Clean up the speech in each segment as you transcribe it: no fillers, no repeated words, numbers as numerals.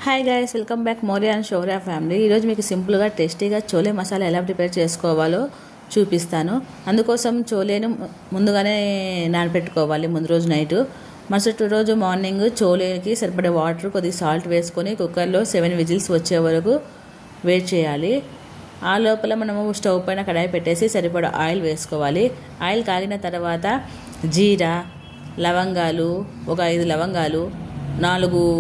Hi guys, welcome back Moriya and Shaurya family. ఈరోజు మీకు సింపుల్గా టేస్టీగా చోలే మసాలా ఎలా ప్రిపేర్ చేసుకోవాలో చూపిస్తాను. అందుకోసం చోలేను ముందుగానే నానబెట్టుకోవాలి. ముందు రోజు నైటు, మరుసటి రోజు మార్నింగ్ చోలేకి సరిపడే వాటర్, కొద్దిగా సాల్ట్ వేసుకొని కుక్కర్లో 7 విజిల్స్ వచ్చే వరకు వెయిట్ చేయాలి. ఆ లోపల మనము స్టవ్ పైన కడాయి పెట్టేసి సరిపడా ఆయిల్ వేసుకోవాలి. ఆయిల్ కాగిన తర్వాత జీరా, లవంగాలు, ఒక 5 లవంగాలు, 4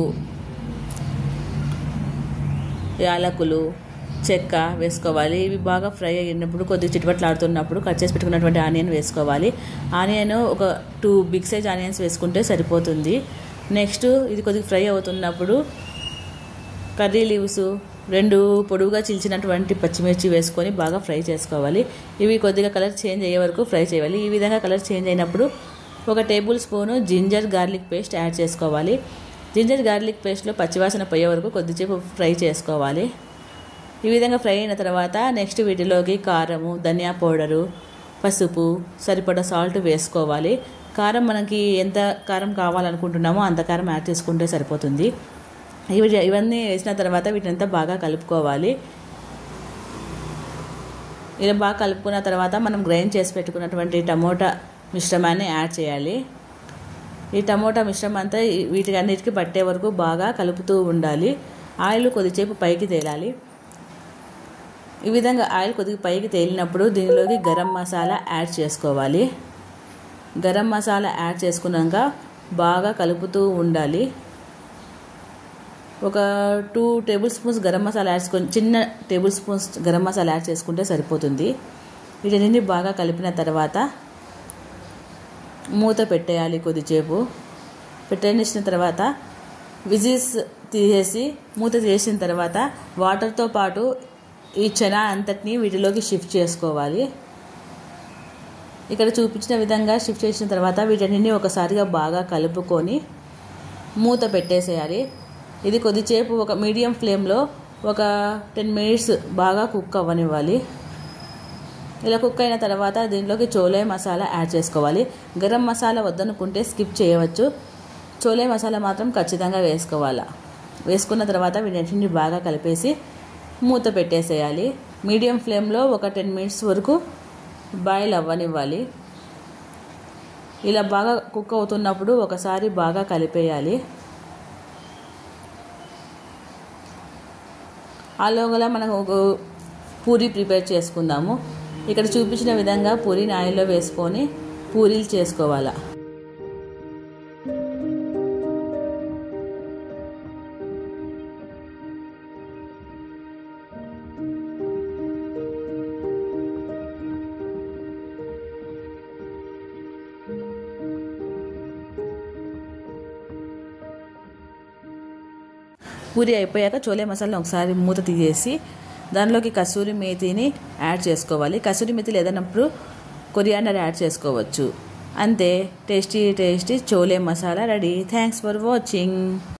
యాలకులు, చెక్క వేసుకోవాలి. ఇవి బాగా ఫ్రై అయినప్పుడు కొద్దిగా చిటపట్లాడుతున్నప్పుడు కట్ చేసి పెట్టుకున్నటువంటి ఆనియన్ వేసుకోవాలి. ఆనియన్ ఒక 2 బిగ్ సైజ్ ఆనియన్స్ వేసుకుంటే సరిపోతుంది. నెక్స్ట్ ఇది కొద్దిగా ఫ్రై అవుతున్నప్పుడు కర్రీ లీవ్స్, 2 పొడుగుగా చీల్చినటువంటి పచ్చిమిర్చి వేసుకొని బాగా ఫ్రై చేసుకోవాలి. ఇవి కొద్దిగా కలర్ చేంజ్ అయ్యే వరకు ఫ్రై చేయాలి. ఈ విధంగా కలర్ చేంజ్ అయినప్పుడు ఒక table spoon ginger garlic paste add చేసుకోవాలి. జింజర్ గార్లిక్ పేస్ట్లో పచ్చివాసన పోయే వరకు కొద్దిసేపు ఫ్రై చేసుకోవాలి. ఈ విధంగా ఫ్రై అయిన తర్వాత నెక్స్ట్ వీటిలోకి కారము, ధనియా పౌడరు, పసుపు, సరిపడా సాల్ట్ వేసుకోవాలి. కారం మనకి ఎంత కారం కావాలనుకుంటున్నామో అంత కారం యాడ్ చేసుకుంటే సరిపోతుంది. ఇవన్నీ వేసిన తర్వాత వీటినంతా బాగా కలుపుకోవాలి. ఇలా బాగా కలుపుకున్న తర్వాత మనం గ్రైండ్ చేసి పెట్టుకున్నటువంటి టమోటా మిశ్రమాన్ని యాడ్ చేయాలి. ఈ టమోటా మిశ్రమం అంతా వీటికి అన్నిటికీ పట్టే వరకు బాగా కలుపుతూ ఉండాలి. ఆయిల్ కొద్దిసేపు పైకి తేలాలి. ఈ విధంగా ఆయిల్ కొద్దిగా పైకి తేలినప్పుడు దీనిలోకి గరం మసాలా యాడ్ చేసుకోవాలి. గరం మసాలా యాడ్ చేసుకున్నాక బాగా కలుపుతూ ఉండాలి. ఒక 2 table spoons garam masala add చేసుకొని, చిన్న table spoons garam masala add చేసుకుంటే సరిపోతుంది. వీటిని బాగా కలిపిన తర్వాత మూత పెట్టేయాలి. కొద్దిసేపు పెట్టేసిన తర్వాత విజిల్స్ తీసేసి మూత తీసిన తర్వాత వాటర్తో పాటు ఈ చెనా అంతటిని వీటిలోకి షిఫ్ట్ చేసుకోవాలి. ఇక్కడ చూపించిన విధంగా షిఫ్ట్ చేసిన తర్వాత వీటన్నిటిని ఒకసారిగా బాగా కలుపుకొని మూత పెట్టేసేయాలి. ఇది కొద్దిసేపు ఒక మీడియం ఫ్లేమ్లో ఒక 10 మినిట్స్ బాగా కుక్ అవ్వనివ్వాలి. ఇలా కుక్ అయిన తర్వాత దీంట్లోకి చోలే మసాలా యాడ్ చేసుకోవాలి. గరం మసాలా వద్దనుకుంటే స్కిప్ చేయవచ్చు. చోలే మసాలా మాత్రం ఖచ్చితంగా వేసుకోవాలి. వేసుకున్న తర్వాత వీటన్నిటిని బాగా కలిపేసి మూత పెట్టేసేయాలి. మీడియం ఫ్లేమ్లో ఒక 10 మినిట్స్ వరకు బాయిల్ అవ్వనివ్వాలి. ఇలా బాగా కుక్ అవుతున్నప్పుడు ఒకసారి బాగా కలిపేయాలి. ఆ లోపల మనం ఒక పూరి ప్రిపేర్ చేసుకుందాము. ఇక్కడ చూపించిన విధంగా పూరీని ఆయిల్లో వేసుకొని పూరీలు చేసుకోవాలి. పూరి అయిపోయాక చోలే మసాలా ఒకసారి మూత తీసేసి దానిలోకి కసూరి మేతిని యాడ్ చేసుకోవాలి. కసూరి మేతి లేదన్నప్పుడు కొరియాండర్ యాడ్ చేసుకోవచ్చు. అంతే, tasty chole masala ready. Thanks for watching.